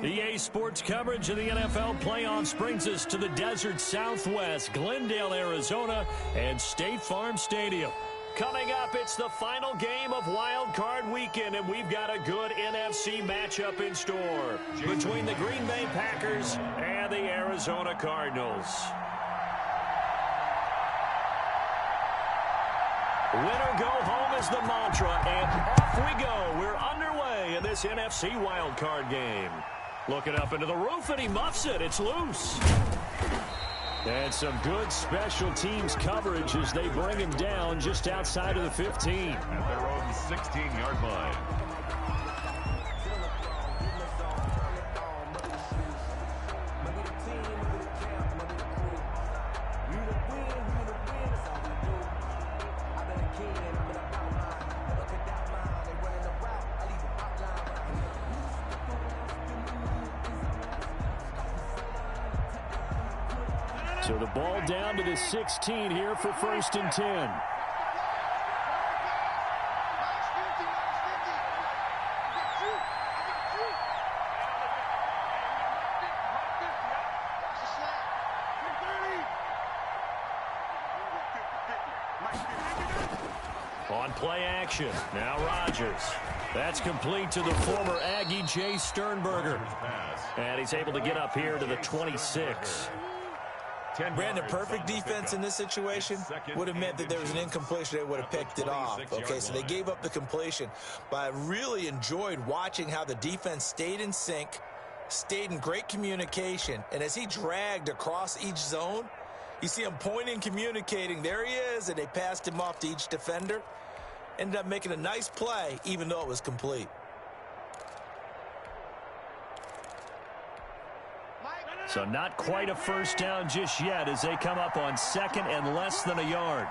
EA Sports coverage of the NFL playoffs brings us to the desert Southwest, Glendale, Arizona, and State Farm Stadium. Coming up, it's the final game of Wild Card Weekend, and we've got a good NFC matchup in store between the Green Bay Packers and the Arizona Cardinals. Winner go home is the mantra, and off we go. We're underway in this NFC Wild Card game. Looking up into the roof, and he muffs it. It's loose. And some good special teams coverage as they bring him down just outside of the 15. At their own 16-yard line. So the ball down to the 16 here for 1st and 10. On play action, now Rodgers. That's complete to the former Aggie Jay Sternberger. And he's able to get up here to the 26. Brandon, perfect defense in this situation would have meant that there was an incompletion. They would have picked it off. Okay, so they gave up the completion. But I really enjoyed watching how the defense stayed in sync, stayed in great communication. And as he dragged across each zone, you see him pointing, communicating. There he is, and they passed him off to each defender. Ended up making a nice play, even though it was complete. So not quite a first down just yet as they come up on 2nd and less than a yard.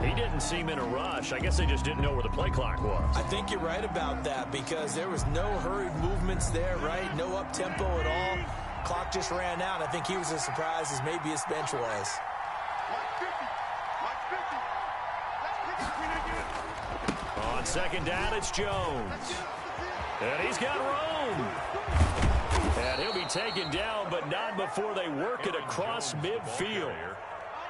He didn't seem in a rush. I guess they just didn't know where the play clock was. I think you're right about that because there was no hurried movements there, right? No up-tempo at all. Clock just ran out. I think he was as surprised as maybe his bench was. On 2nd down, it's Jones. And he's got room. And he'll be taken down, but not before they work it across midfield.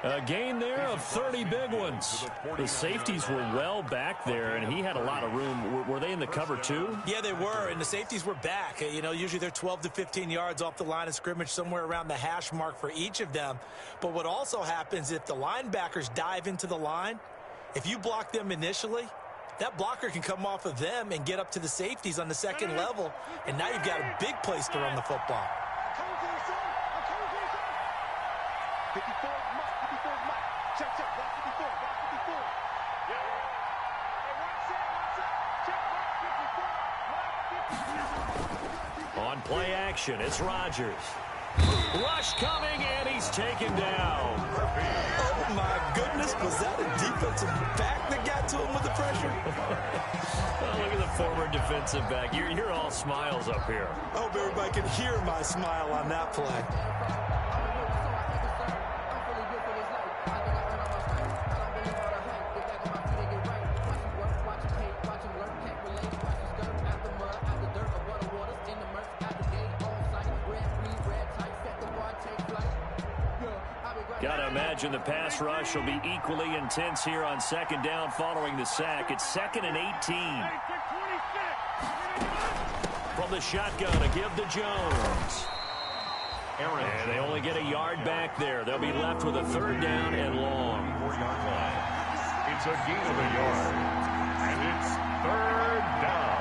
A gain there of 30 big ones. The safeties were well back there, and he had a lot of room. Were they in the cover too? Yeah, they were, and the safeties were back. You know, usually they're 12 to 15 yards off the line of scrimmage, somewhere around the hash mark for each of them. But what also happens if the linebackers dive into the line, if you block them initially, that blocker can come off of them and get up to the safeties on the 2nd level, and now you've got a big place to run the football. On play action, it's Rodgers. Rush coming, and he's taken down. Oh, my goodness. Was that a defensive back that got to him with the pressure? Oh, look at the former defensive back. You're all smiles up here. I hope everybody can hear my smile on that play. Gotta imagine the pass rush will be equally intense here on 2nd down following the sack. It's 2nd and 18. From the shotgun, a give to Jones. And they only get a yard back there. They'll be left with a 3rd down and long. 4-yard line. It's a gain of a yard. And it's 3rd down.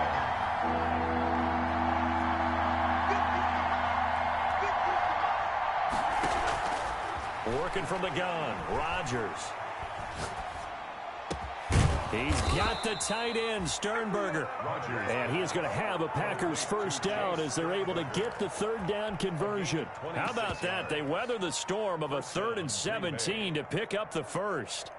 Working from the gun, Rodgers. He's got the tight end, Sternberger. And he is going to have a Packers 1st down as they're able to get the 3rd down conversion. How about that? They weather the storm of a 3rd and 17 to pick up the 1st.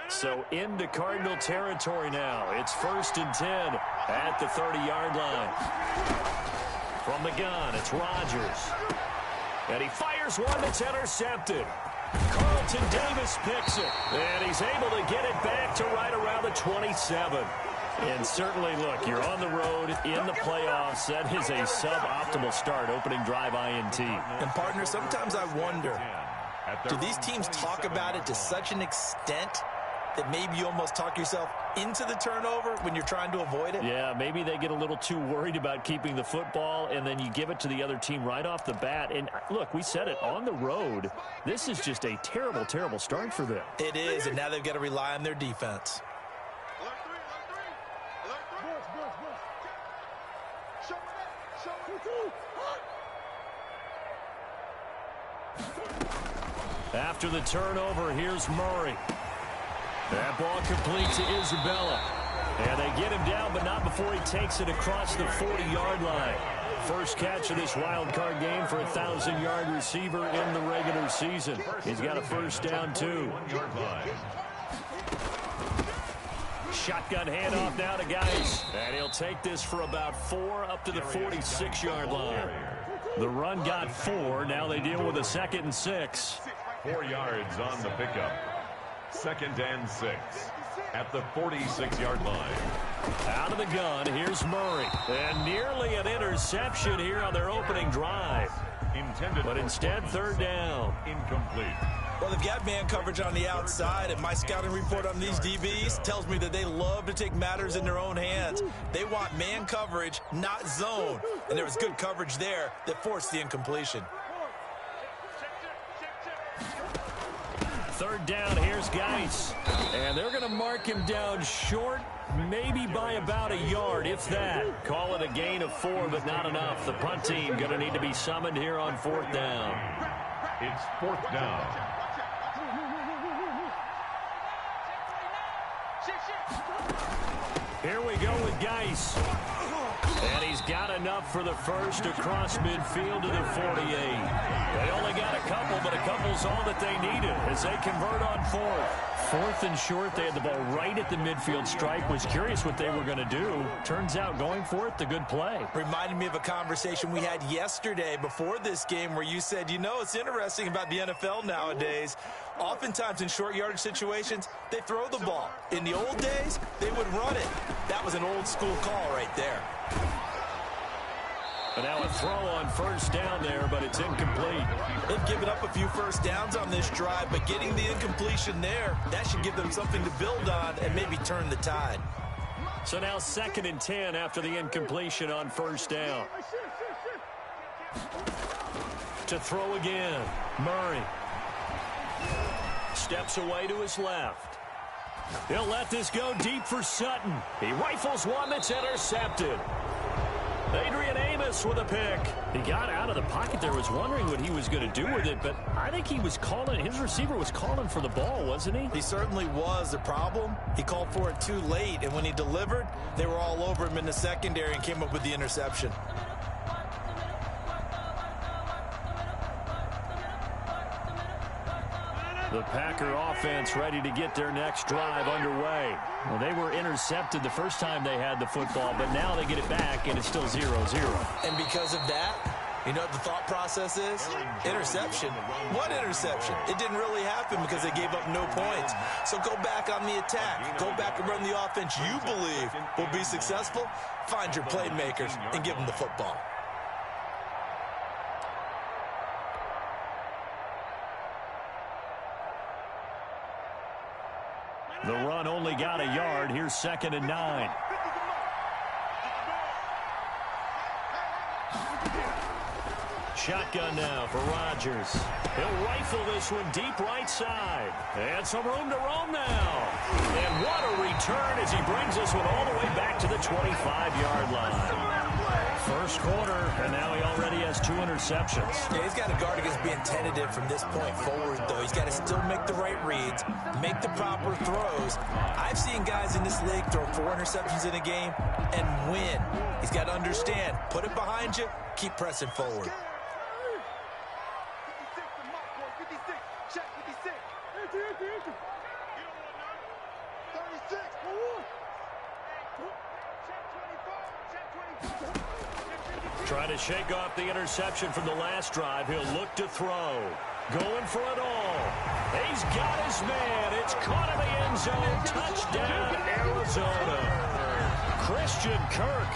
So into Cardinal territory now. It's 1st and 10 at the 30-yard line. From the gun, it's Rodgers. And he fires one that's intercepted. Carlton Davis picks it, and he's able to get it back to right around the 27. And certainly, look, you're on the road in the playoffs. That is a suboptimal start, opening drive INT. And, partner, sometimes I wonder, do these teams talk about it to such an extent that maybe you almost talk yourself into the turnover when you're trying to avoid it? Yeah, maybe they get a little too worried about keeping the football, and then you give it to the other team right off the bat. And, look, we said it, on the road, this is just a terrible, terrible start for them. It is, and now they've got to rely on their defense. After the turnover, here's Murray. That ball complete to Isabella. And they get him down, but not before he takes it across the 40-yard line. First catch of this wild card game for a 1,000-yard receiver in the regular season. He's got a first down, too. Shotgun handoff now to Geis. And he'll take this for about 4 up to the 46-yard line. The run got 4. Now they deal with a 2nd and 6. 4 yards on the pickup. 2nd and 6 at the 46-yard line. Out of the gun, here's Murray. And nearly an interception here on their opening drive. But instead, 3rd down. Incomplete. Well, they've got man coverage on the outside, and my scouting report on these DBs tells me that they love to take matters in their own hands. They want man coverage, not zone. And there was good coverage there that forced the incompletion. 3rd down, here's Geis. And they're going to mark him down short, maybe by about a yard, if that. Call it a gain of 4, but not enough. The punt team going to need to be summoned here on 4th down. It's 4th down. Here we go with Geis. And he's got enough for the first across midfield to the 48. They only got a couple, but a couple's all that they needed as they convert on 4th. 4th and short, they had the ball right at the midfield stripe. Was curious what they were going to do. Turns out going for it, the good play. Reminded me of a conversation we had yesterday before this game where you said, you know, it's interesting about the NFL nowadays. Oftentimes in short yardage situations, they throw the ball. In the old days, they would run it. That was an old school call right there. But now a throw on 1st down there, but it's incomplete. They've given up a few first downs on this drive, but getting the incompletion there, that should give them something to build on and maybe turn the tide. So now 2nd and 10 after the incompletion on 1st down. To throw again, Murray. Steps away to his left. He'll let this go deep for Sutton. He rifles one that's intercepted. Adrian Amos with a pick. He got out of the pocket there, was wondering what he was going to do with it, but I think he was calling, his receiver was calling for the ball, wasn't he? He certainly was. The problem, he called for it too late, and when he delivered, they were all over him in the secondary and came up with the interception. The Packer offense ready to get their next drive underway. Well, they were intercepted the first time they had the football, but now they get it back, and it's still 0-0. And because of that, you know what the thought process is? Interception. What interception? It didn't really happen because they gave up no points. So go back on the attack. Go back and run the offense you believe will be successful. Find your playmakers and give them the football. The run only got a yard. Here's 2nd and 9. Shotgun now for Rodgers. He'll rifle this one deep right side. And some room to roam now. And what a return as he brings this one all the way back to the 25-yard line. First quarter, and now he already has 2 interceptions. Yeah, he's got to guard against being tentative from this point forward, though. He's got to still make the right reads, make the proper throws. I've seen guys in this league throw 4 interceptions in a game and win. He's got to understand, put it behind you, keep pressing forward. Trying to shake off the interception from the last drive. He'll look to throw. Going for it all. He's got his man. It's caught in the end zone. Touchdown, Arizona. Christian Kirk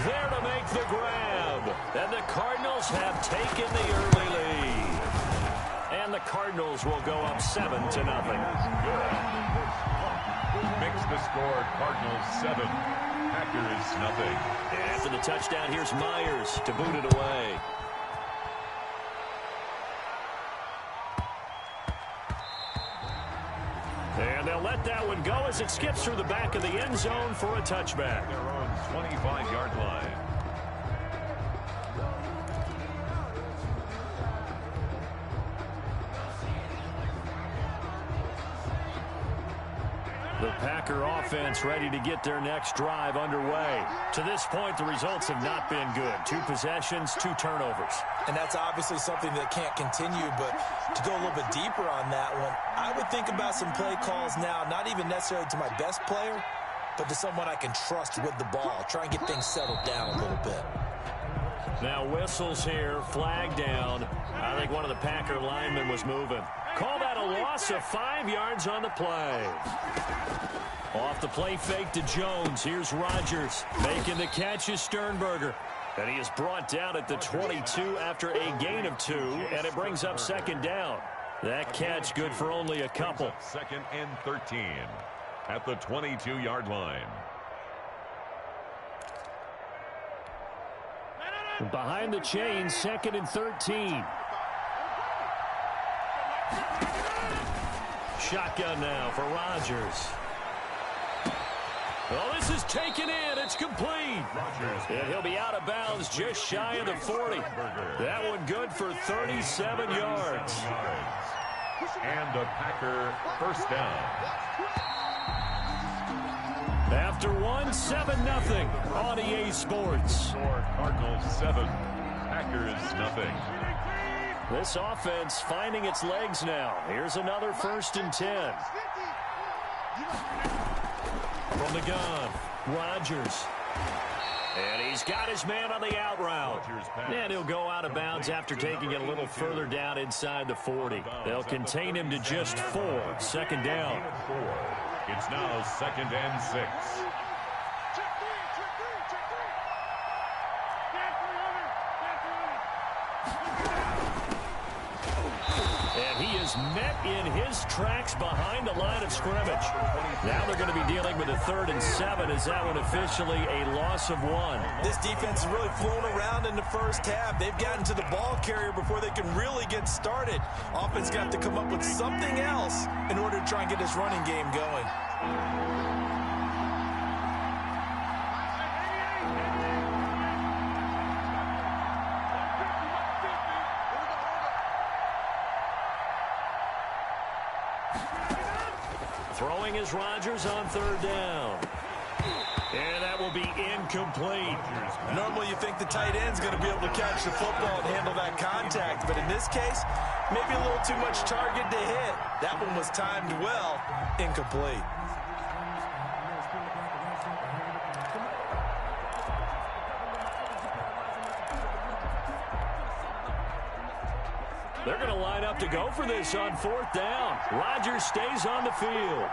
there to make the grab. And the Cardinals have taken the early lead. And the Cardinals will go up 7-0. Makes the score Cardinals 7, Packers nothing. After the touchdown, here's Myers to boot it away. And they'll let that one go as it skips through the back of the end zone for a touchback. Their own 25-yard line. The Packer offense ready to get their next drive underway. To this point, the results have not been good. 2 possessions, 2 turnovers. And that's obviously something that can't continue, but to go a little bit deeper on that one, I would think about some play calls now, not even necessarily to my best player, but to someone I can trust with the ball. Try and get things settled down a little bit. Now whistles here, flag down. I think one of the Packer linemen was moving. Call that a loss of 5 yards on the play. Off the play fake to Jones. Here's Rodgers. Making the catch is Sternberger. And he is brought down at the 22 after a gain of 2, and it brings up 2nd down. That catch good for only a couple. 2nd and 13 at the 22-yard line. Behind the chain, 2nd and 13. Shotgun now for Rodgers. Well, this is taken in. It's complete. And he'll be out of bounds just shy of the 40. That one good for 37 yards. And a Packer first down. After one, 7-0 on EA Sports. Score Cardinals 7, Packers nothing. This offense finding its legs now. Here's another 1st and 10. From the gun, Rodgers. And he's got his man on the out route. And he'll go out of bounds after taking it a little further down inside the 40. They'll contain him to just 4. 2nd down. It's now 2nd and 6. And he is met in his tracks behind the line of scrimmage. Now they're going to be dealing with a 3rd and 7 as that one officially a loss of 1. This defense has really flown around in the first half. They've gotten to the ball carrier before they can really get started. Offense got to come up with something else in order to try and get this running game going. Throwing is Rodgers on 3rd down. And that will be incomplete. Normally you think the tight end's going to be able to catch the football and handle that contact, but in this case, maybe a little too much target to hit. That one was timed well, incomplete. They're going to line up to go for this on 4th down. Rodgers stays on the field.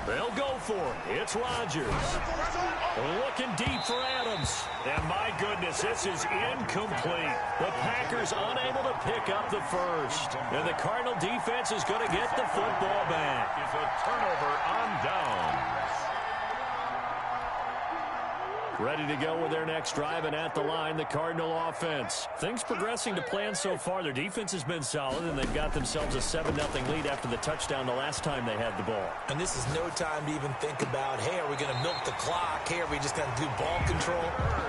They'll go for it. It's Rodgers. Looking deep for Adams. And my goodness, this is incomplete. The Packers unable to pick up the first. And the Cardinal defense is going to get the football back. It's a turnover on down. Ready to go with their next drive, and at the line, the Cardinal offense. Things progressing to plan so far. Their defense has been solid, and they've got themselves a 7-0 lead after the touchdown the last time they had the ball. And this is no time to even think about, hey, are we going to milk the clock? Hey, are we just going to do ball control?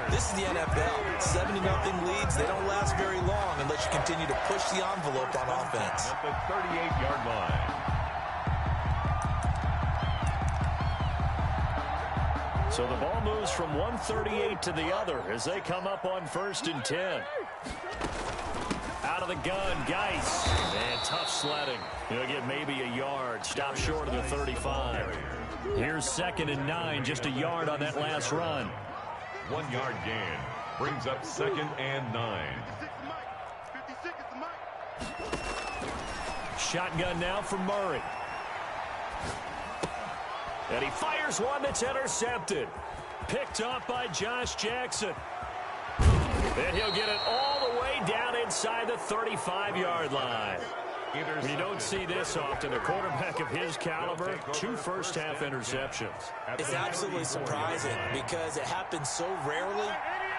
This is the NFL. 7-0 leads, they don't last very long unless you continue to push the envelope on offense. At the 38-yard line. So the ball moves from 138 to the other as they come up on 1st and 10. Out of the gun, Geis. And tough sledding. He'll get maybe a yard. Stop short of the 35. Here's 2nd and 9, just a yard on that last run. 1 yard gain brings up 2nd and 9. Shotgun now for Murray. And he fires one that's intercepted. Picked up by Josh Jackson. And he'll get it all the way down inside the 35-yard line. You don't see this often. A quarterback of his caliber, 2 first-half interceptions. It's absolutely surprising because it happens so rarely.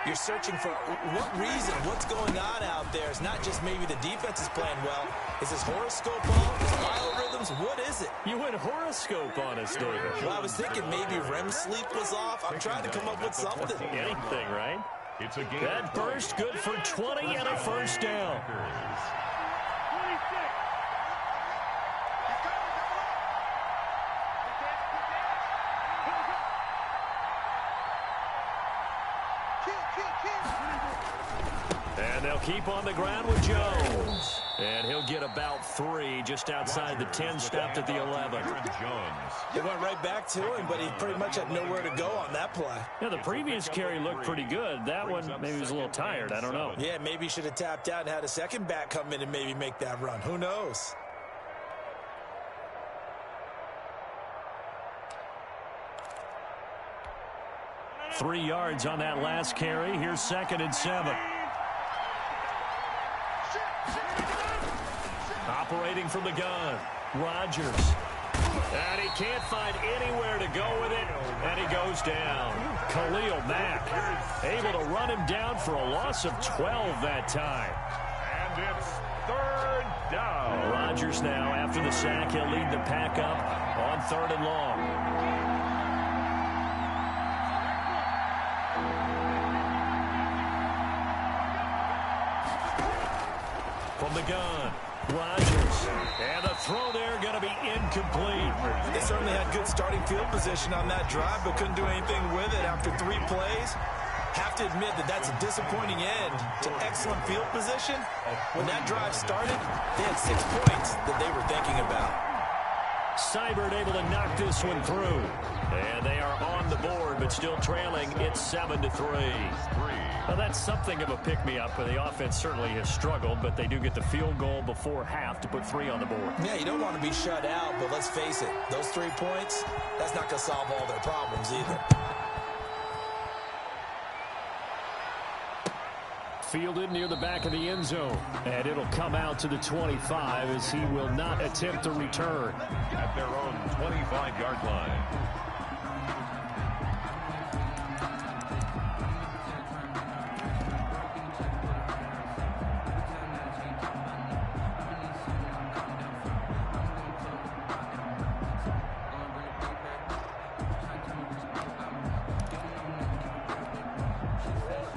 You're searching for what reason, what's going on out there. It's not just maybe the defense is playing well. Is this horoscope off? Is biorhythms? What is it? You went horoscope on us, David. Well, I was thinking maybe REM sleep was off. I'm trying to come up with something. Anything, right? It's a game. That burst good for 20 and a first down. And they'll keep on the ground with Jones. And he'll get about 3 just outside the 10, stopped at the 11. They went right back to him, but he pretty much had nowhere to go on that play. Yeah, the previous carry looked pretty good. That one, maybe he was a little tired. I don't know. Yeah, maybe he should have tapped out and had a second back come in and maybe make that run. Who knows? Three yards on that last carry. Here's 2nd and 7. Operating from the gun, Rodgers. And he can't find anywhere to go with it, and he goes down. Khalil Mack able to run him down for a loss of 12 that time. And it's 3rd down. Rodgers now, after the sack, he'll lead the pack up on 3rd and long. From the gun, Rodgers. And the throw there going to be incomplete. They certainly had good starting field position on that drive, but couldn't do anything with it after 3 plays. Have to admit that that's a disappointing end to excellent field position. When that drive started, they had 6 points that they were thinking about. Seibert able to knock this one through. And they are on the board, but still trailing. It's 7-3. Well, that's something of a pick-me-up. The offense certainly has struggled, but they do get the field goal before half to put 3 on the board. Yeah, you don't want to be shut out, but let's face it, those 3 points, that's not going to solve all their problems either. Fielded near the back of the end zone. And it'll come out to the 25 as he will not attempt to return. At their own 25-yard line.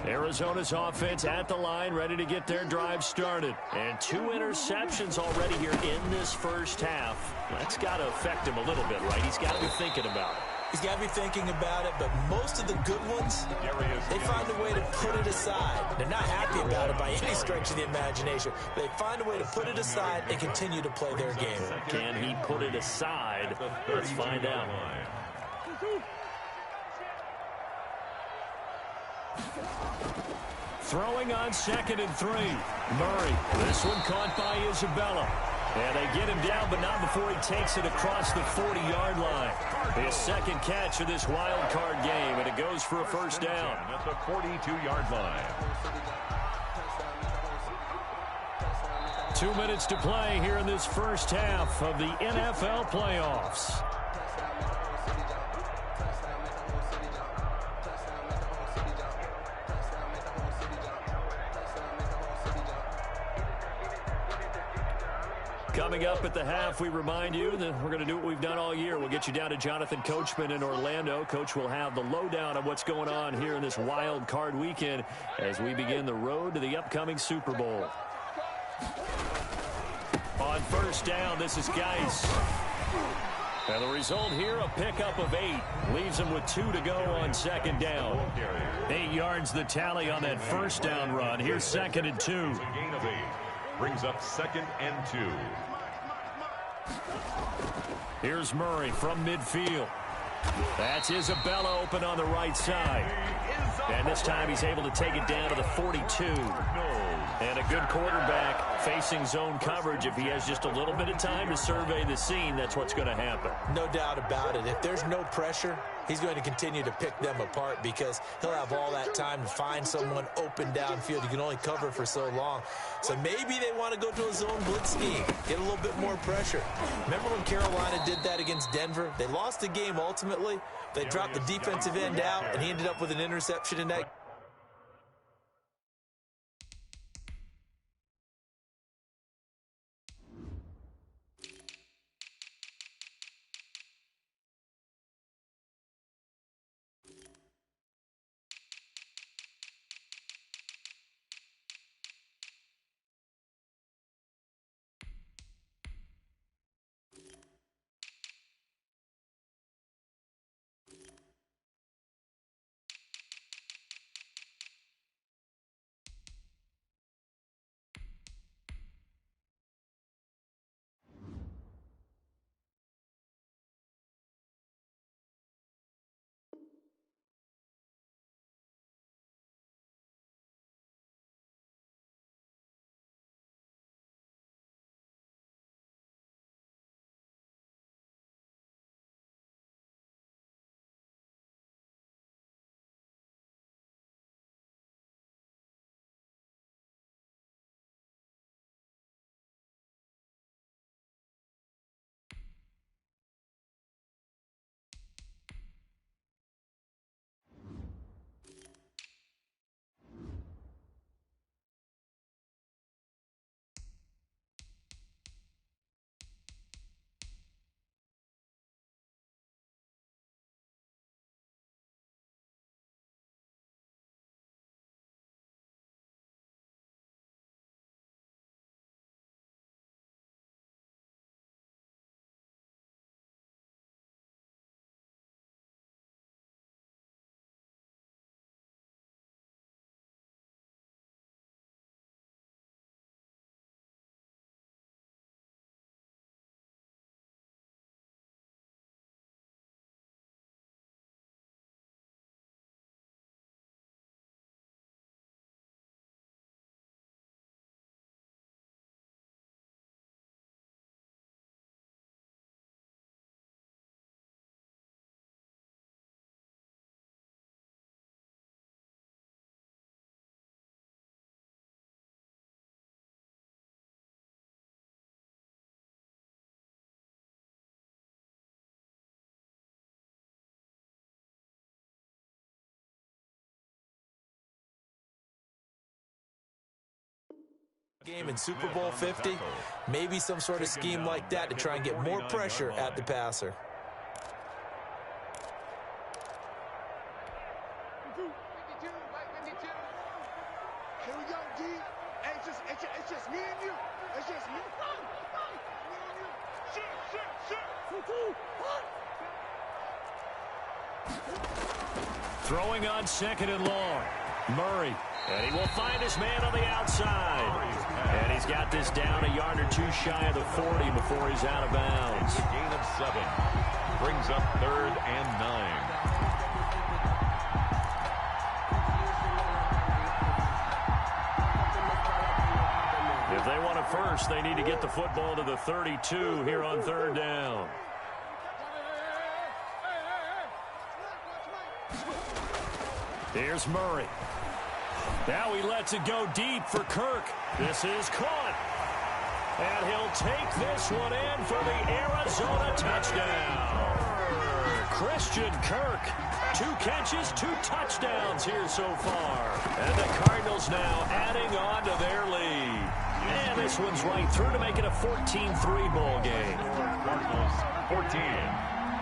Arizona's offense at the line, ready to get their drive started. And 2 interceptions already here in this first half. That's got to affect him a little bit, right? He's got to be thinking about it. He's got to be thinking about it, but most of the good ones, they find a way to put it aside. They're not happy about it by any stretch of the imagination. They find a way to put it aside and continue to play their game. Can he put it aside? Let's find out. Throwing on 2nd and 3. Murray. This one caught by Isabella. And they get him down, but not before he takes it across the 40-yard line. His 2nd catch of this wild card game, and it goes for a first down. At the 42-yard line. 2 minutes to play here in this first half of the NFL playoffs. Coming up at the half, we remind you that we're going to do what we've done all year. We'll get you down to Jonathan Coachman in Orlando. Coach will have the lowdown on what's going on here in this wild card weekend as we begin the road to the upcoming Super Bowl. On first down, this is Geis. And the result here, a pickup of 8. Leaves him with 2 to go on 2nd down. 8 yards the tally on that first down run. Here's 2nd and 2. Brings up 2nd and 2. Here's Murray from midfield. That's Isabella open on the right side. And this time he's able to take it down to the 42. And a good quarterback facing zone coverage. If he has just a little bit of time to survey the scene, that's what's going to happen. No doubt about it. If there's no pressure, he's going to continue to pick them apart because he'll have all that time to find someone open downfield. You can only cover for so long. So maybe they want to go to a zone blitz scheme, get a little bit more pressure. Remember when Carolina did that against Denver? They lost the game ultimately. They dropped the defensive end out, and he ended up with an interception in that. Game in Super Bowl 50, maybe some sort of scheme like that to try and get more pressure at the passer. Here we go, D. Hey, it's just me and you. It's just me. Throwing on 2nd and long. Murray. And he will find his man on the outside. And he's got this down a yard or two shy of the 40 before he's out of bounds. Gain of 7. Brings up 3rd and 9. If they want a first, they need to get the football to the 32 here on 3rd down. Here's Murray. Now he lets it go deep for Kirk. This is caught. And he'll take this one in for the Arizona touchdown. Christian Kirk. 2 catches, 2 touchdowns here so far. And the Cardinals now adding on to their lead. And this one's right through to make it a 14-3 ball game. Cardinals 14.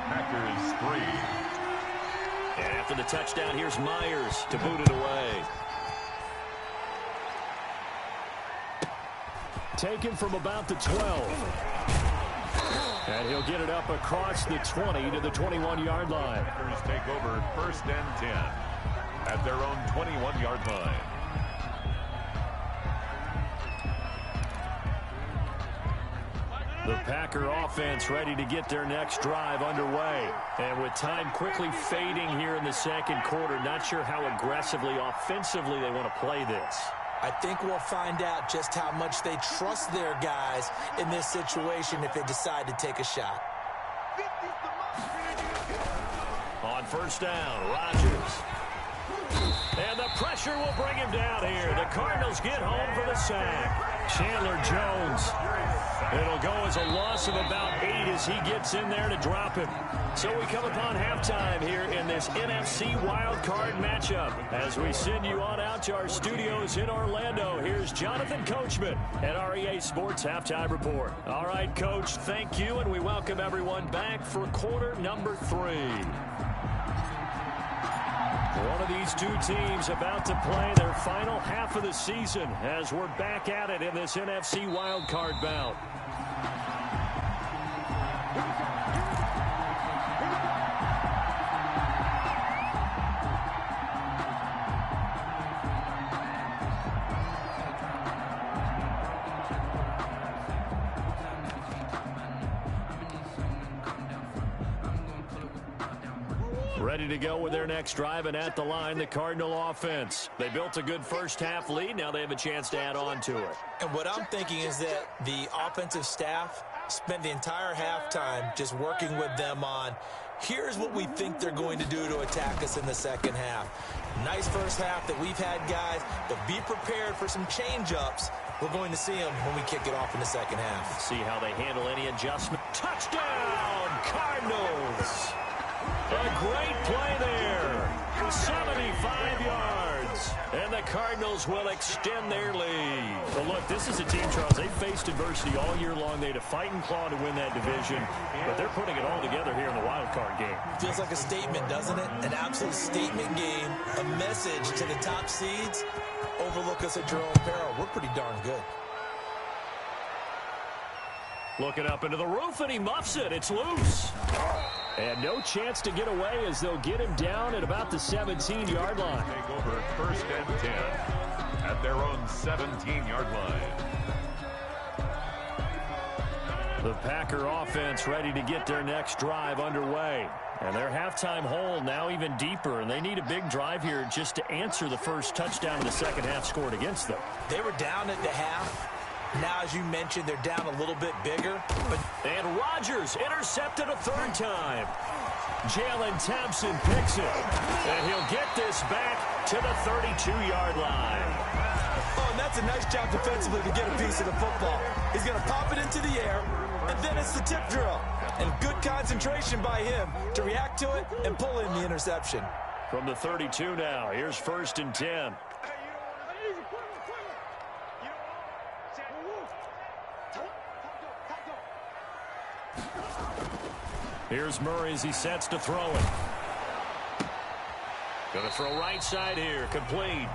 Packers 3. And after the touchdown, here's Myers to boot it away. Taken from about the 12. And he'll get it up across the 20 to the 21-yard line. Packers take over 1st and 10 at their own 21-yard line. The Packer offense ready to get their next drive underway. And with time quickly fading here in the second quarter, not sure how aggressively, offensively they want to play this. I think we'll find out just how much they trust their guys in this situation if they decide to take a shot. On first down, Rodgers. And the pressure will bring him down here. The Cardinals get home for the sack. Chandler Jones. It'll go as a loss of about 8 as he gets in there to drop him. So we come upon halftime here in this NFC wildcard matchup. As we send you on out to our studios in Orlando, here's Jonathan Coachman at our EA Sports Halftime Report. All right, Coach, thank you, and we welcome everyone back for quarter number 3. One of these two teams about to play their final half of the season as we're back at it in this NFC wildcard bout. Ready to go with their next drive, and at the line, the Cardinal offense. They built a good first-half lead. Now they have a chance to add on to it. And what I'm thinking is that the offensive staff spent the entire halftime just working with them on, here's what we think they're going to do to attack us in the second half. Nice first half that we've had, guys, but be prepared for some change-ups. We're going to see them when we kick it off in the second half. See how they handle any adjustment. Touchdown, Cardinals! A great play there. 75 yards. And the Cardinals will extend their lead. Well, look, this is a team, Charles. They faced adversity all year long. They had to fight and claw to win that division. But they're putting it all together here in the wild card game. Feels like a statement, doesn't it? An absolute statement game. A message to the top seeds. Overlook us at your own peril. We're pretty darn good. Looking up into the roof, and he muffs it. It's loose. And no chance to get away as they'll get him down at about the 17-yard line. Take over first and 10 at their own 17-yard line. The Packer offense ready to get their next drive underway. And their halftime hole now even deeper, and they need a big drive here just to answer the first touchdown of the second half scored against them. They were down at the half. Now, as you mentioned, they're down a little bit bigger. And Rodgers intercepted a third time. Jalen Thompson picks it. And he'll get this back to the 32-yard line. Oh, and that's a nice job defensively to get a piece of the football. He's going to pop it into the air, and then it's the tip drill. And good concentration by him to react to it and pull in the interception. From the 32 now, here's first and 10. Here's Murray as he sets to throw it. Going to throw right side here, complete.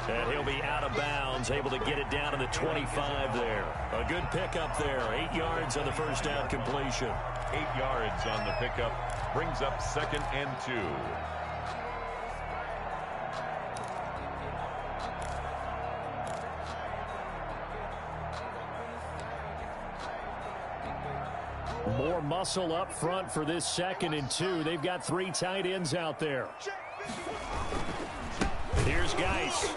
And he'll be out of bounds, able to get it down to the 25 there. A good pickup there, 8 yards on the first down completion. 8 yards on the pickup, brings up second and 2. More muscle up front for this second and 2. They've got 3 tight ends out there. Here's Geis.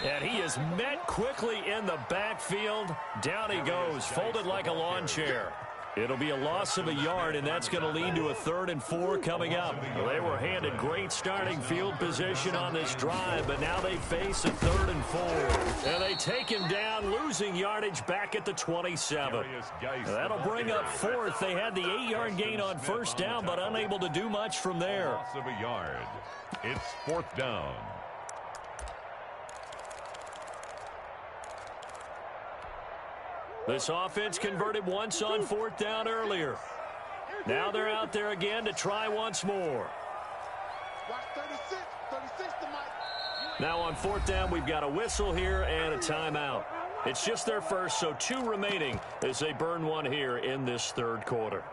And he is met quickly in the backfield. Down he goes, folded like a lawn chair. It'll be a loss of a yard, and that's going to lead to a 3rd and 4 coming up. They were handed great starting field position on this drive, but now they face a 3rd and 4. And they take him down, losing yardage back at the 27. That'll bring up 4th. They had the 8-yard gain on first down, but unable to do much from there. Loss of a yard. It's 4th down. This offense converted once on 4th down earlier. Now they're out there again to try once more. Now on 4th down, we've got a whistle here and a timeout. It's just their first, so 2 remaining as they burn one here in this 3rd quarter.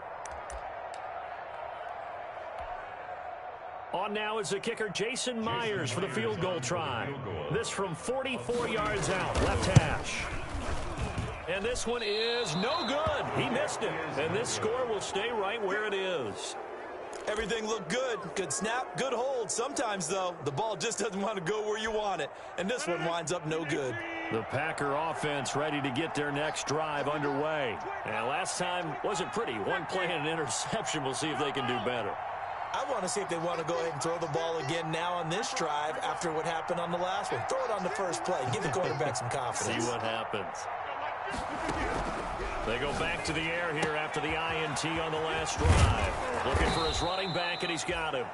On now is the kicker, Jason Myers, for the field goal try. This from 44 yards out, left hash. And this one is no good. He missed it. And this score will stay right where it is. Everything looked good. Good snap, good hold. Sometimes, though, the ball just doesn't want to go where you want it. And this one winds up no good. The Packer offense ready to get their next drive underway. And last time wasn't pretty. One play and an interception. We'll see if they can do better. I want to see if they want to go ahead and throw the ball again now on this drive after what happened on the last one. Throw it on the first play. Give the quarterback some confidence. See what happens. They go back to the air here after the INT on the last drive. Looking for his running back, and he's got him.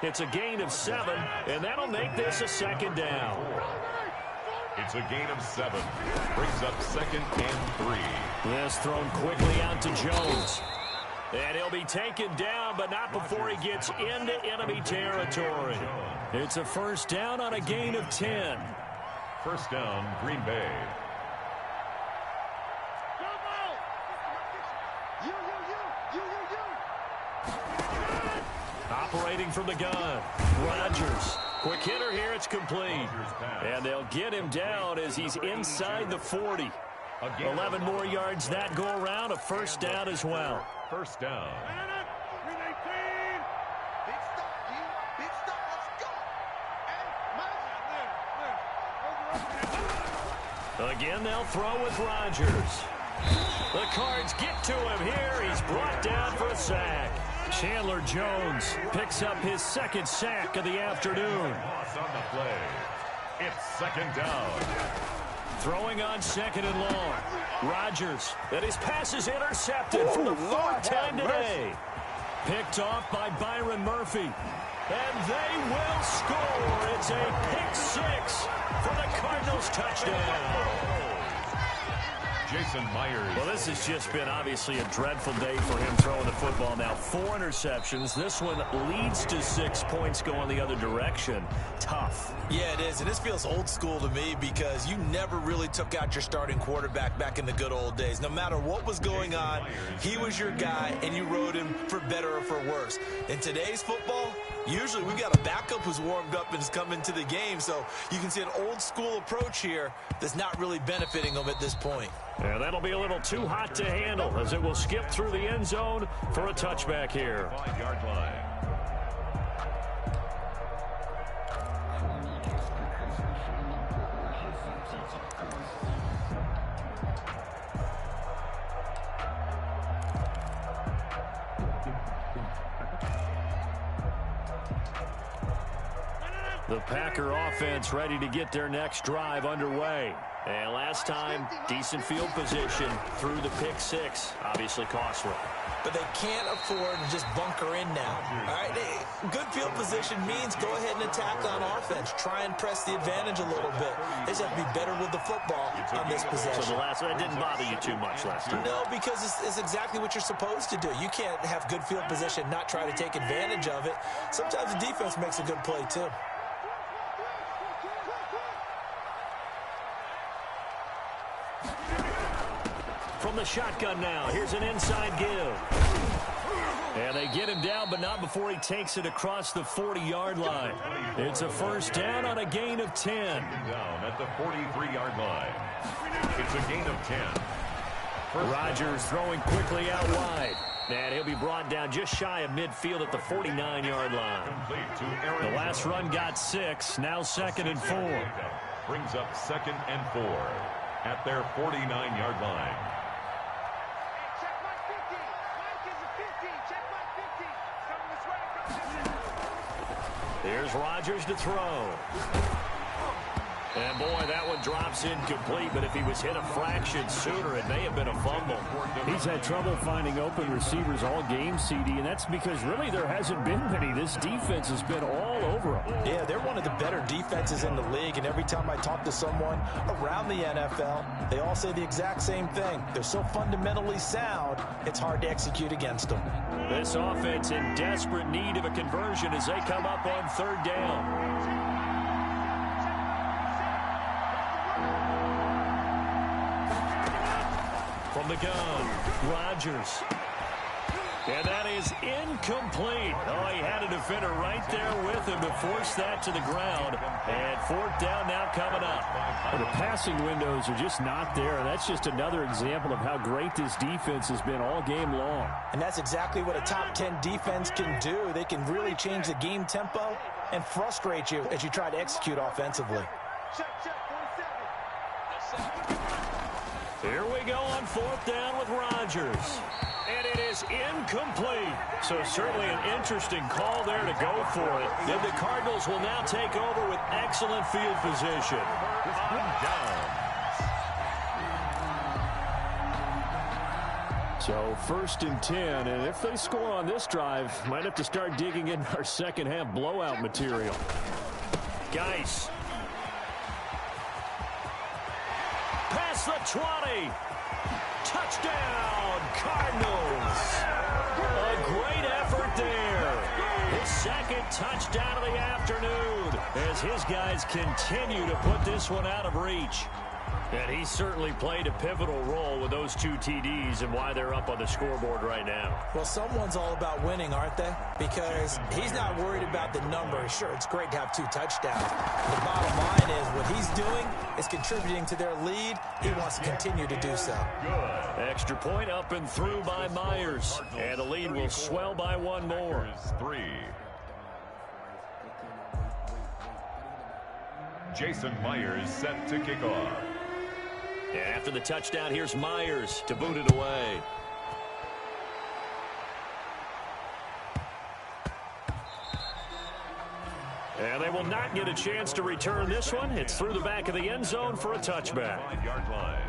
It's a gain of 7, and that'll make this a second down. It's a gain of 7. Brings up 2nd and 3. This thrown quickly out to Jones. And he'll be taken down, but not before he gets into enemy territory. It's a first down on a gain of 10. First down, Green Bay. Operating from the gun, Rodgers. Quick hitter here, it's complete. And they'll get him down as he's inside the 40. 11 more yards that go around, a first down as well. First down. Again, they'll throw with Rodgers. The Cards get to him here. He's brought down for a sack. Chandler Jones picks up his 2nd sack of the afternoon. Loss on the play. It's 2nd down. Throwing on 2nd and long. Rodgers, and his pass is intercepted for the 4th time today. Picked off by Byron Murphy. And they will score. It's a pick 6 for the Cardinals touchdown. Jason Myers. Well, this has just been obviously a dreadful day for him throwing the football. Now 4 interceptions. This one leads to 6 points going the other direction. Tough. Yeah, it is. And this feels old school to me because you never really took out your starting quarterback back in the good old days. No matter what was going on, he was your guy, and you rode him for better or for worse. In today's football, usually we got a backup who's warmed up and has come into the game. So you can see an old school approach here that's not really benefiting them at this point. And that'll be a little too hot to handle as it will skip through the end zone for a touchback here. 5-yard line. The Packer offense ready to get their next drive underway. And last time, decent field position through the pick 6. Obviously costly. But they can't afford to just bunker in now. All right, good field position means go ahead and attack on offense. Try and press the advantage a little bit. They just have to be better with the football on this possession. So that didn't bother you too much last time? No, because it's exactly what you're supposed to do. You can't have good field position, not try to take advantage of it. Sometimes the defense makes a good play, too. From the shotgun now, here's an inside give. And they get him down, but not before he takes it across the 40-yard line. It's a first down on a gain of 10. Down at the 43-yard line. It's a gain of 10. Rodgers throwing quickly out wide. And he'll be brought down just shy of midfield at the 49-yard line. The last run got 6, now 2nd and 4. Brings up 2nd and 4 at their 49-yard line. Here's Rodgers to throw. And, boy, that one drops incomplete, but if he was hit a fraction sooner, it may have been a fumble. He's had trouble finding open receivers all game, CD, and that's because really there hasn't been many. This defense has been all over him. Yeah, they're one of the better defenses in the league, and every time I talk to someone around the NFL, they all say the exact same thing. They're so fundamentally sound, it's hard to execute against them. This offense in desperate need of a conversion as they come up on 3rd down. From the gun, Rodgers. And that is incomplete. Oh, he had a defender right there with him to force that to the ground. And fourth down now coming up. Well, the passing windows are just not there. That's just another example of how great this defense has been all game long. And that's exactly what a top 10 defense can do. They can really change the game tempo and frustrate you as you try to execute offensively. Here we go on fourth down with Rodgers. And it is incomplete. So certainly an interesting call there to go for it. Then the Cardinals will now take over with excellent field position. So 1st and 10, and if they score on this drive, might have to start digging in our second half blowout material. Geis. Past the 20. Touchdown, Cardinals. A great effort there. His second touchdown of the afternoon as his guys continue to put this one out of reach. And he certainly played a pivotal role with those 2 TDs and why they're up on the scoreboard right now. Well, someone's all about winning, aren't they? Because he's not worried about the number. Sure, it's great to have 2 touchdowns. The bottom line is what he's doing is contributing to their lead. He wants to continue to do so. Extra point up and through by Myers. And the lead will swell by 1 more. 3. Jason Myers set to kick off. And after the touchdown, here's Myers to boot it away. And they will not get a chance to return this one. It's through the back of the end zone for a touchback. 5-yard line.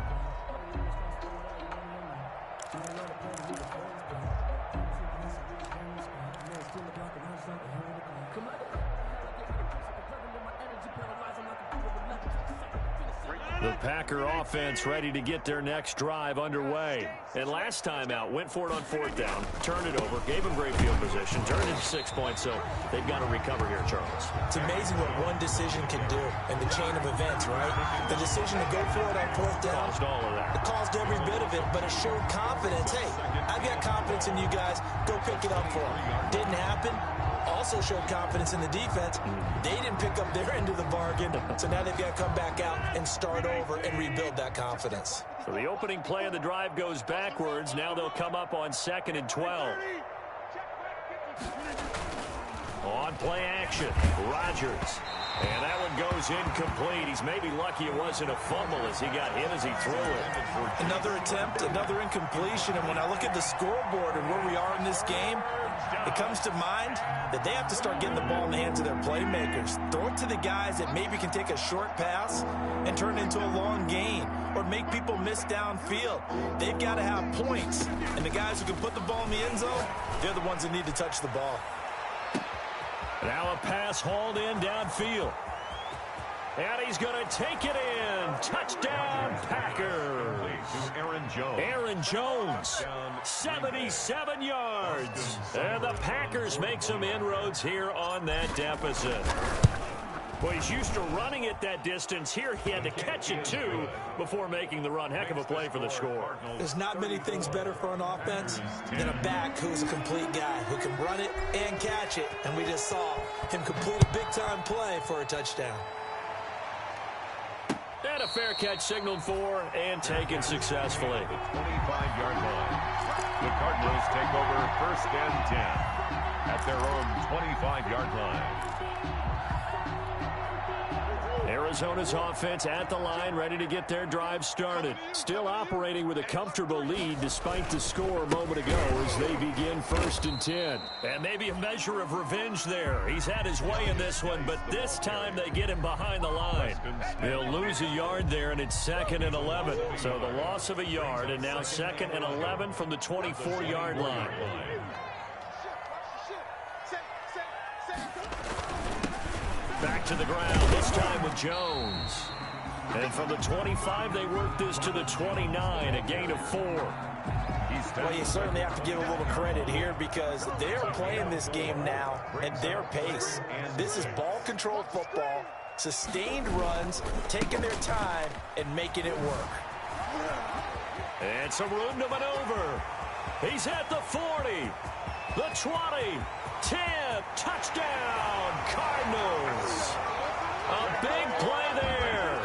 The Packer offense ready to get their next drive underway. And last time out, went for it on fourth down, turned it over, gave them great field position, turned it to 6 points, so they've got to recover here, Charles. It's amazing what one decision can do in the chain of events, right? The decision to go for it on fourth down. Caused all of that. It caused every bit of it, but it showed confidence. Hey, I've got confidence in you guys. Go pick it up for them. Didn't happen. Also showed confidence in the defense. They didn't pick up their end of the bargain, so now they've got to come back out and start over and rebuild that confidence. So the opening play of the drive goes backwards. Now they'll come up on 2nd and 12. On play action, Rodgers. And that one goes incomplete. He's maybe lucky it wasn't a fumble as he got hit as he threw it. Another attempt, another incompletion, and when I look at the scoreboard and where we are in this game, it comes to mind that they have to start getting the ball in the hands of their playmakers. Throw it to the guys that maybe can take a short pass and turn it into a long gain or make people miss downfield. They've got to have points, and the guys who can put the ball in the end zone, they're the ones that need to touch the ball. Now a pass hauled in downfield. And he's going to take it in. Touchdown, Packers. Aaron Jones. Aaron Jones, 77 yards. And the Packers make some inroads here on that deficit. Well, he's used to running it that distance. Here he had to catch it, too, before making the run. Heck of a play for the score. There's not many things better for an offense than a back who's a complete guy who can run it and catch it. And we just saw him complete a big-time play for a touchdown. And a fair catch signaled for and taken successfully. 25-yard line. The Cardinals take over 1st and 10 at their own 25-yard line. Arizona's offense at the line, ready to get their drive started. Still operating with a comfortable lead despite the score a moment ago as they begin 1st and 10. And maybe a measure of revenge there. He's had his way in this one, but this time they get him behind the line. They'll lose a yard there, and it's 2nd and 11. So the loss of a yard, and now 2nd and 11 from the 24-yard line. Back to the ground, this time with Jones. And from the 25, they work this to the 29, a gain of 4. Well, you certainly have to give a little credit here because they're playing this game now at their pace. This is ball control football, sustained runs, taking their time and making it work. And some room to maneuver. He's at the 40, the 20, 10, touchdown, Cardinals. A big play there.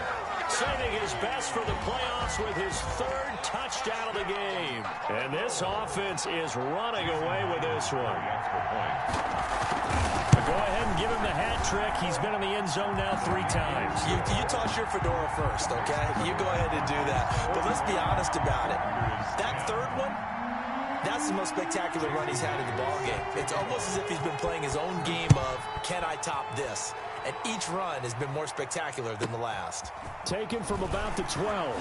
Saving his best for the playoffs with his third touchdown of the game. And this offense is running away with this one. Go ahead and give him the hat trick. He's been in the end zone now 3 times. You toss your fedora first, okay? You go ahead and do that. But let's be honest about it. That third one, that's the most spectacular run he's had in the ballgame. It's almost as if he's been playing his own game of, can I top this? And each run has been more spectacular than the last. Taken from about the 12.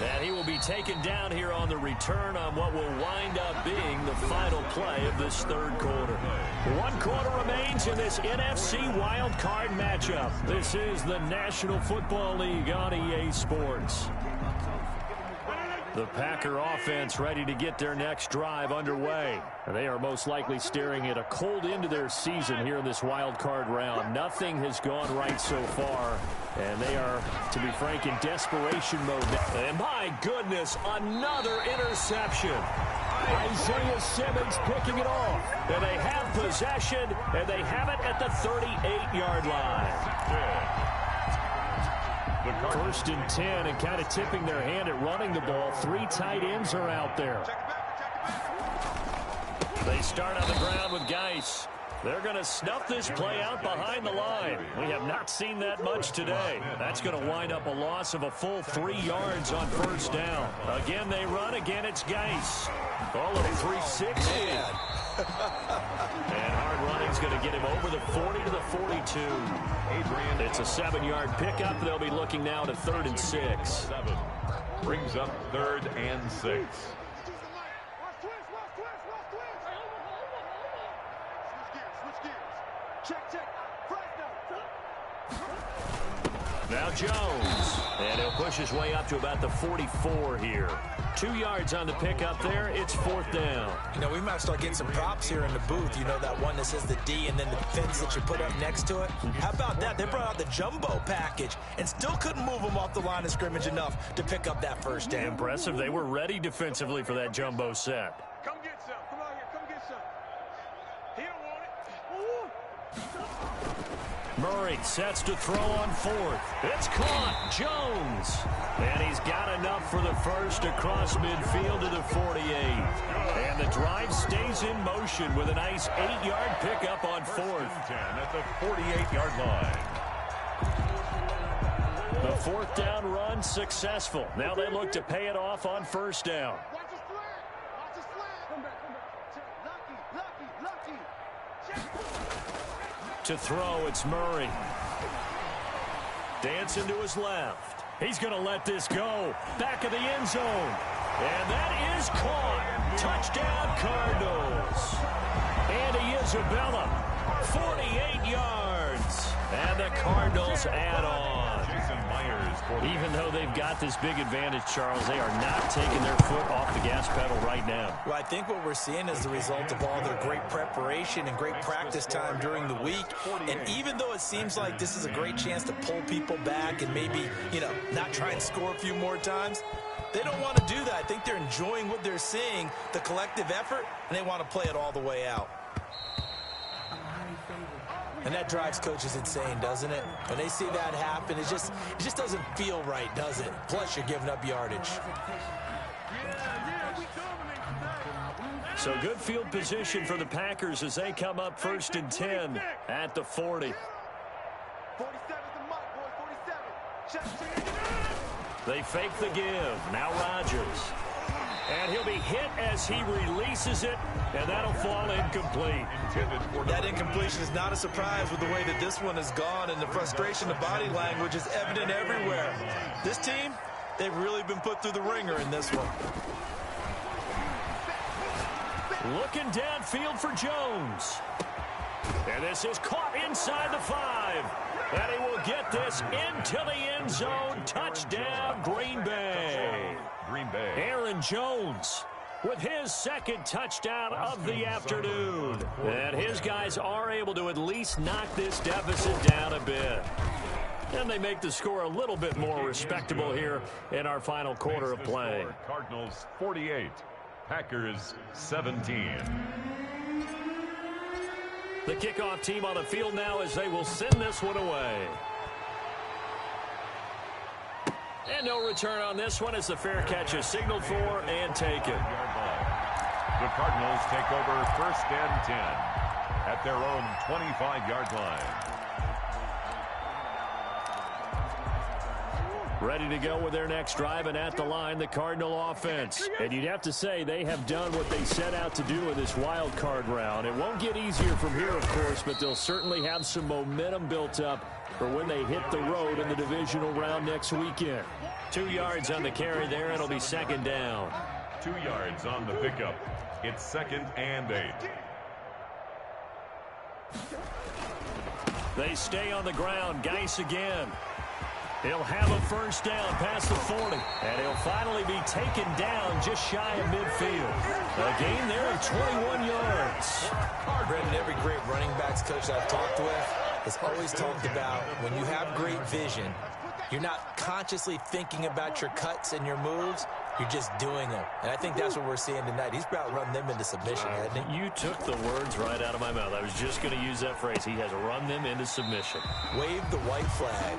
And he will be taken down here on the return on what will wind up being the final play of this third quarter. 1 quarter remains in this NFC wild card matchup. This is the National Football League on EA Sports. The Packer offense ready to get their next drive underway. And they are most likely staring at a cold end to their season here in this wild card round. Nothing has gone right so far. And they are, to be frank, in desperation mode. And my goodness, another interception. Isaiah Simmons picking it off. And they have possession, and they have it at the 38-yard line. First and 10, and kind of tipping their hand at running the ball. 3 tight ends are out there. They start on the ground with Geis. They're going to snuff this play out behind the line. We have not seen that much today. That's going to wind up a loss of a full 3 yards on first down. Again, they run. Again, it's Geis. All of 360. And hard running's going to get him over the 40 to the 42. It's a 7-yard pickup. They'll be looking now to 3rd and 6. Brings up 3rd and 6. Now Jones. And he'll push his way up to about the 44 here. 2 yards on the pickup there. It's 4th down. You know, we might start getting some props here in the booth. You know, that one that says the D and then the fins that you put up next to it. How about that? They brought out the jumbo package and still couldn't move them off the line of scrimmage enough to pick up that first down. Impressive. They were ready defensively for that jumbo set. Come get some. Come out here. Come get some. He don't want it. Murray sets to throw on 4th. It's caught. Jones. And he's got enough for the first across midfield to the 48. And the drive stays in motion with a nice 8-yard pickup on 4th. 10 at the 48-yard line. The 4th down run successful. Now they look to pay it off on first down. Watch his flag. Watch his flag. Come back. Lucky. To throw, it's Murray. Dancing to his left. He's going to let this go. Back of the end zone. And that is caught. Touchdown, Cardinals. Andy Isabella, 48 yards. And the Cardinals add on. Even though they've got this big advantage, Charles, they are not taking their foot off the gas pedal right now. Well, I think what we're seeing is the result of all their great preparation and great practice time during the week. And even though it seems like this is a great chance to pull people back and maybe, you know, not try and score a few more times, they don't want to do that. I think they're enjoying what they're seeing, the collective effort, and they want to play it all the way out. And that drives coaches insane, doesn't it? When they see that happen, it just doesn't feel right, does it? Plus, you're giving up yardage. So good field position for the Packers as they come up 1st and 10 at the 40. 47's the mark, boy. 47. They fake the give. Now Rodgers. And he'll be hit as he releases it, and that'll fall incomplete. That incompletion is not a surprise with the way that this one has gone, and the frustration, the body language is evident everywhere. This team, they've really been put through the ringer in this one. Looking downfield for Jones. And this is caught inside the 5. And he will get this into the end zone. Touchdown, Green Bay. Aaron Jones with his 2nd touchdown of the afternoon. And his guys are able to at least knock this deficit down a bit. And they make the score a little bit more respectable here in our final quarter of play. Cardinals 48, Packers 17. The kickoff team on the field now as they will send this one away. And no return on this one as the fair catch is signaled for and taken. The Cardinals take over 1st and 10 at their own 25-yard line. Ready to go with their next drive, and at the line, the Cardinal offense. And you'd have to say they have done what they set out to do in this wild card round. It won't get easier from here, of course, but they'll certainly have some momentum built up for when they hit the road in the divisional round next weekend. 2 yards on the carry there, and it'll be 2nd down. 2 yards on the pickup. It's 2nd and 8. They stay on the ground. Geis again. He'll have a 1st down past the 40. And he'll finally be taken down just shy of midfield. A gain there of 21 yards. Brendan, every great running backs coach I've talked with has always talked about when you have great vision, you're not consciously thinking about your cuts and your moves. You're just doing them. And I think that's what we're seeing tonight. He's about run them into submission, hasn't he? You took the words right out of my mouth. I was just going to use that phrase. He has run them into submission. Wave the white flag.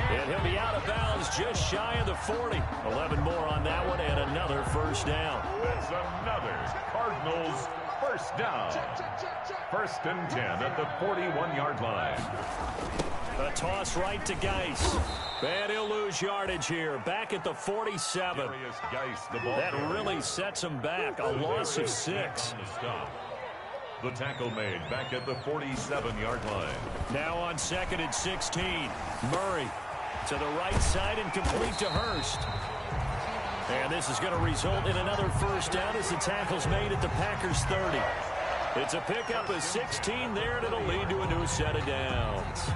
And he'll be out of bounds just shy of the 40. 11 more on that one and another 1st down. That's another Cardinals 1st down. 1st and 10 at the 41-yard line. A toss right to Geis. And he'll lose yardage here. Back at the 47. That really sets him back. A loss of 6. The tackle made back at the 47-yard line. Now on 2nd and 16. Murray to the right side and complete to Hurst. And this is going to result in another 1st down as the tackle's made at the Packers 30. It's a pickup of 16 there, and it'll lead to a new set of downs.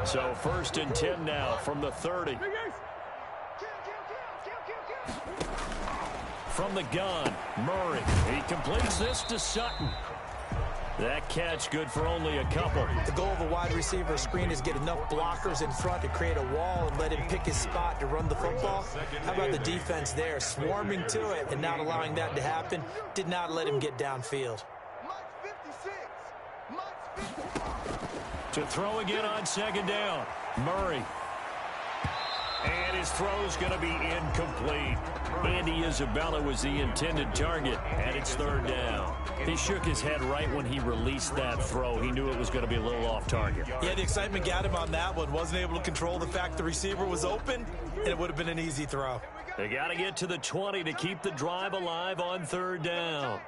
So 1st and 10 now from the 30. From the gun, Murray. He completes this to Sutton. That catch good for only a couple. The goal of a wide receiver screen is get enough blockers in front to create a wall and let him pick his spot to run the football. How about the defense there, swarming to it and not allowing that to happen? Did not let him get downfield. To throw again on 2nd down. Murray. And his throw's going to be incomplete. Andy Isabella was the intended target, and it's 3rd down. He shook his head right when he released that throw. He knew it was going to be a little off target. Yeah, the excitement got him on that one. Wasn't able to control the fact the receiver was open, and it would have been an easy throw. They got to get to the 20 to keep the drive alive on 3rd down.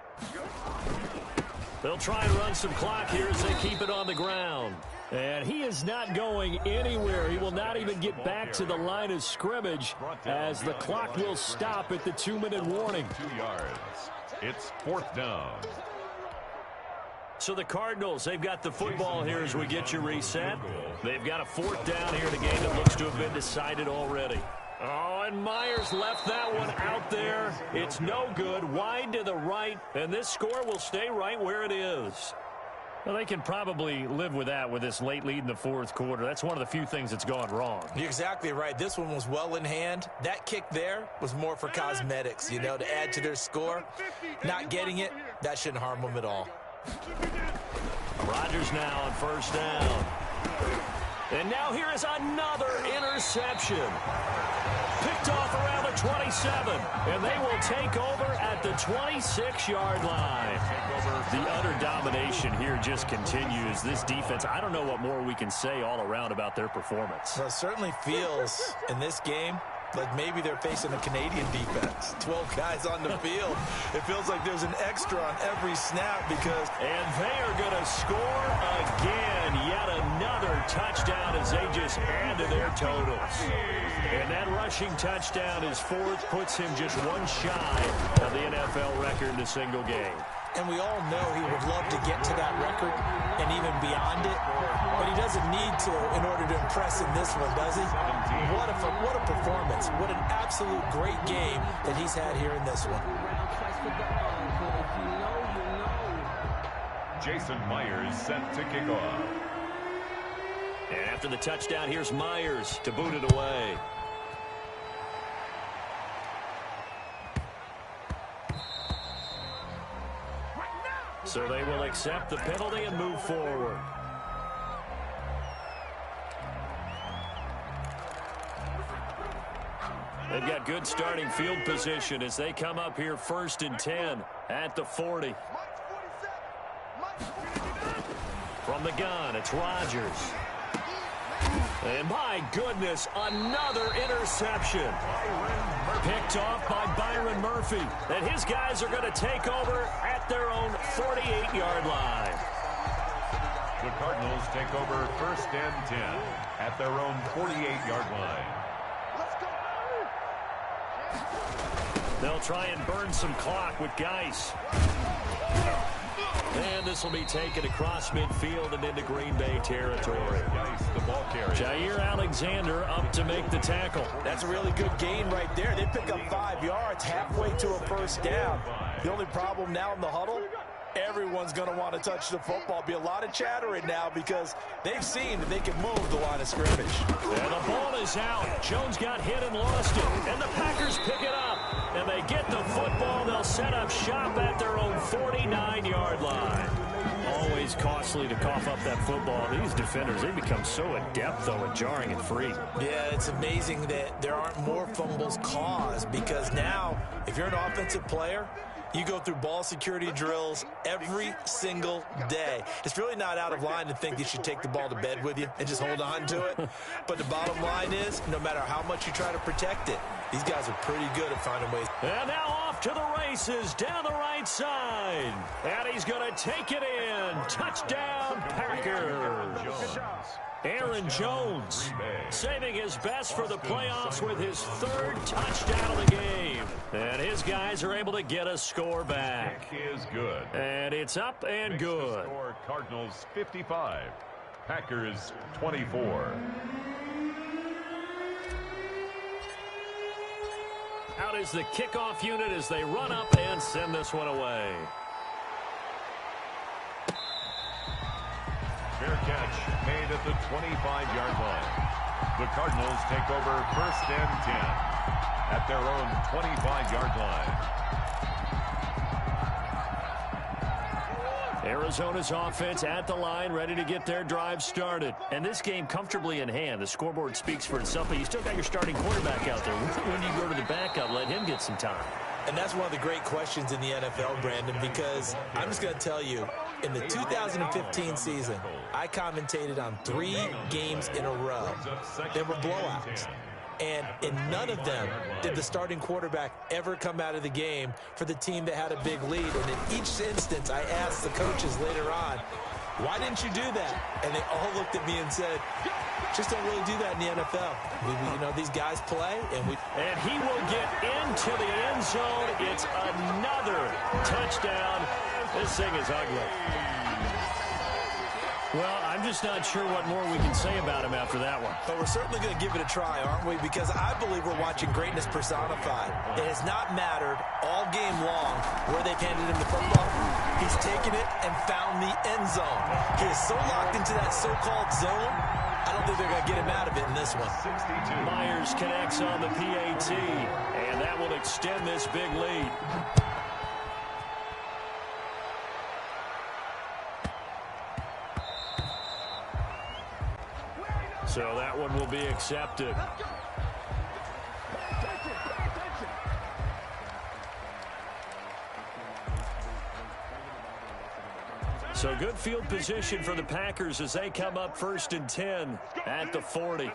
They'll try and run some clock here as they keep it on the ground. And he is not going anywhere. He will not even get back to the line of scrimmage as the clock will stop at the 2-minute warning. 2 yards. It's 4th down. So the Cardinals, they've got the football here as we get you reset. They've got a 4th down here in a game that looks to have been decided already. Oh, and Myers left that one out there. It's no good. Wide to the right, and this score will stay right where it is. Well, they can probably live with that with this late lead in the 4th quarter. That's one of the few things that's gone wrong. You're exactly right. This one was well in hand. That kick there was more for cosmetics, you know, to add to their score. Not getting it, that shouldn't harm them at all. Rodgers now on 1st down. And now here is another interception. Picked off around the 27. And they will take over at the 26-yard line. The utter domination here just continues. This defense, I don't know what more we can say all around about their performance. Well, it certainly feels in this game like maybe they're facing a Canadian defense. 12 guys on the field. It feels like there's an extra on every snap because... And they are going to score again. Yet another touchdown as they just add to their totals. And that rushing touchdown is 4th, puts him just one shy of the NFL record in a single game. And we all know he would love to get to that record and even beyond it. But he doesn't need to in order to impress in this one, does he? What a performance. What an absolute great game that he's had here in this one. Jason Myers set to kick off. And after the touchdown, here's Myers to boot it away. So they will accept the penalty and move forward. They've got good starting field position as they come up here 1st and 10 at the 40. From the gun, it's Rodgers. And my goodness, another interception. Picked off by Byron Murphy. And his guys are going to take over at their own 48-yard line. The Cardinals take over 1st and 10 at their own 48-yard line. They'll try and burn some clock with Geis. And this will be taken across midfield and into Green Bay territory. Geis, the ball carrier. Jair Alexander up to make the tackle. That's a really good gain right there. They pick up 5 yards halfway to a 1st down. The only problem now in the huddle, everyone's going to want to touch the football. Be a lot of chattering now because they've seen that they can move the line of scrimmage. And the ball is out. Jones got hit and lost it. And the Packers pick it up. And they get the football. They'll set up shop at their own 49-yard line. Always costly to cough up that football. These defenders, they become so adept, though, at jarring it free. Yeah, it's amazing that there aren't more fumbles caused because now, if you're an offensive player, you go through ball security drills every single day. It's really not out of line to think you should take the ball to bed with you and just hold on to it. But the bottom line is, no matter how much you try to protect it, these guys are pretty good at finding ways. And now off to the races down the right side. And he's going to take it in. Touchdown, Packers. Aaron Jones saving his best for the playoffs with his 3rd touchdown of the game. And his guys are able to get a score back. Kick is good. And it's up and good. Score Cardinals 55, Packers 24. Out is the kickoff unit as they run up and send this one away. Fair catch made at the 25-yard line. The Cardinals take over 1st and 10 at their own 25-yard line. Arizona's offense at the line, ready to get their drive started. And this game comfortably in hand. The scoreboard speaks for itself, but you still got your starting quarterback out there. When do you go to the backup, let him get some time? And that's one of the great questions in the NFL, Brandon, because I'm just going to tell you, in the 2015 season, I commentated on 3 games in a row. They were blowouts. And in none of them did the starting quarterback ever come out of the game for the team that had a big lead. And in each instance, I asked the coaches later on, why didn't you do that? And they all looked at me and said, just don't really do that in the NFL. You know, these guys play, and he will get into the end zone. It's another touchdown. This thing is ugly. Well, I'm just not sure what more we can say about him after that one. But we're certainly going to give it a try, aren't we? Because I believe we're watching greatness personified. It has not mattered all game long where they've handed him the football. He's taken it and found the end zone. He is so locked into that so-called zone, I don't think they're going to get him out of it in this one. Myers connects on the PAT, and that will extend this big lead. So that one will be accepted. So good field position for the Packers as they come up 1st and 10 at the 40.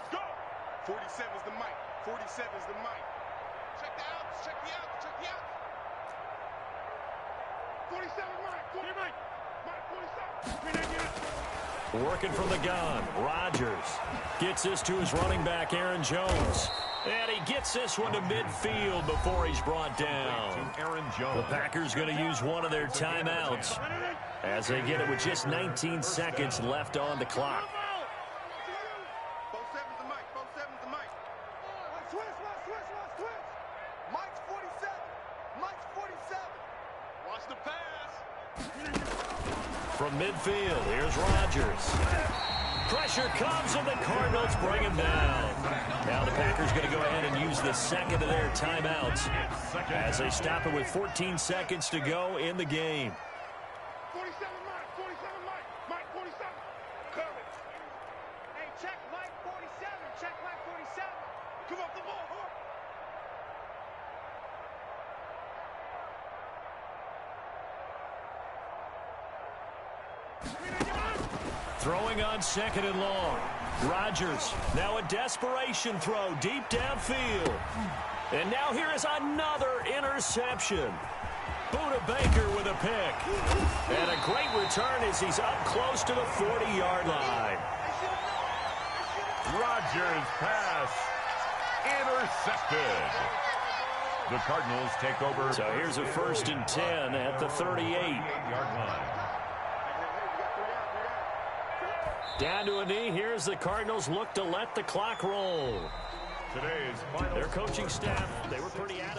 47 is the mic. 47 is the mic. Check the out. Check the out. Check the out. 47 mic. 40 mic. Mic 47. Working from the gun, Rodgers gets this to his running back, Aaron Jones. And he gets this one to midfield before he's brought down. Aaron Jones. The Packers going to use one of their timeouts as they get it with just 19 seconds left on the clock. from midfield. Here's Rodgers. Pressure comes, and the Cardinals bring him down. Now the Packers going to go ahead and use the second of their timeouts as they stop it with 14 seconds to go in the game. 47 Mike, 47 Mike, Mike 47. Coming. Hey, check Mike 47, check Mike 47. Come off the ball, huh? Throwing on second and long. Rodgers, now a desperation throw deep downfield. And now here is another interception. Buda Baker with a pick. And a great return as he's up close to the 40-yard line. Rodgers' pass intercepted. The Cardinals take over. So here's a 1st and 10 at the 38-yard line. Down to a knee. Here's the Cardinals look to let the clock roll. Today's final. Their coaching staff, they were pretty active.